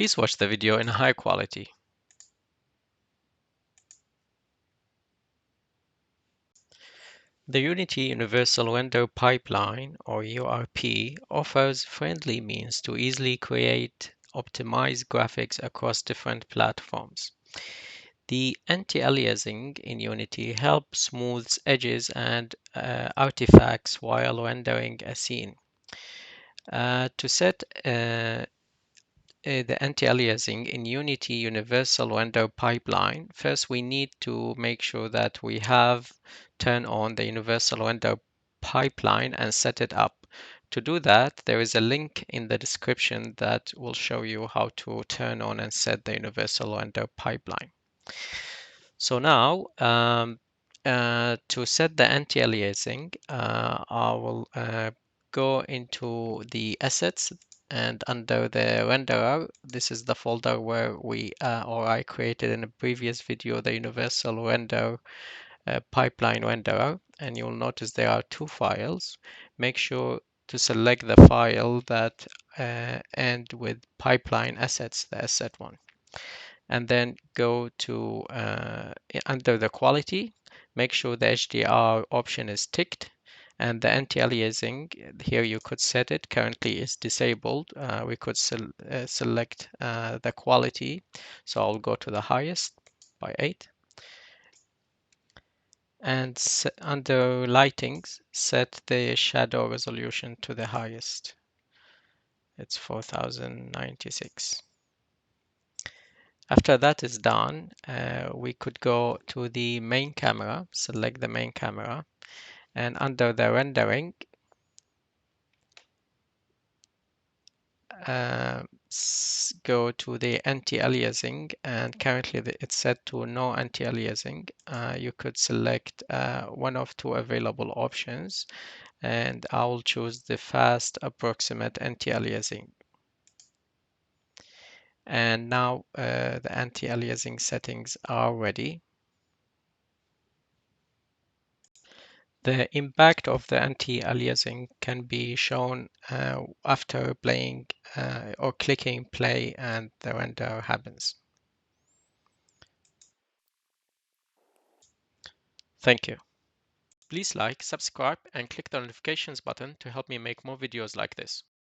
Please watch the video in high quality. The Unity Universal Render Pipeline, or URP, offers friendly means to easily create optimized graphics across different platforms. The anti-aliasing in Unity helps smooth edges and artifacts while rendering a scene. To set the anti-aliasing in Unity Universal Render Pipeline, first we need to make sure that we have turned on the Universal Render Pipeline and set it up. To do that, there is a link in the description that will show you how to turn on and set the Universal Render Pipeline. So now, to set the anti-aliasing, I will go into the assets, and under the renderer, this is the folder where I created in a previous video the universal render pipeline renderer, and you'll notice there are two files. Make sure to select the file that end with pipeline assets, the asset one, and then go to under the quality, make sure the HDR option is ticked, and the anti-aliasing, here you could set it, currently is disabled. We could select the quality, so I'll go to the highest by 8, and under lightings, set the shadow resolution to the highest. It's 4096. After that is done, we could go to the main camera, select the main camera, and under the rendering, go to the anti-aliasing, and currently it's set to no anti-aliasing. You could select one of two available options, and I will choose the fast approximate anti-aliasing. And now the anti-aliasing settings are ready. The impact of the anti-aliasing can be shown after playing or clicking play and the render happens. Thank you. Please like, subscribe, and click the notifications button to help me make more videos like this.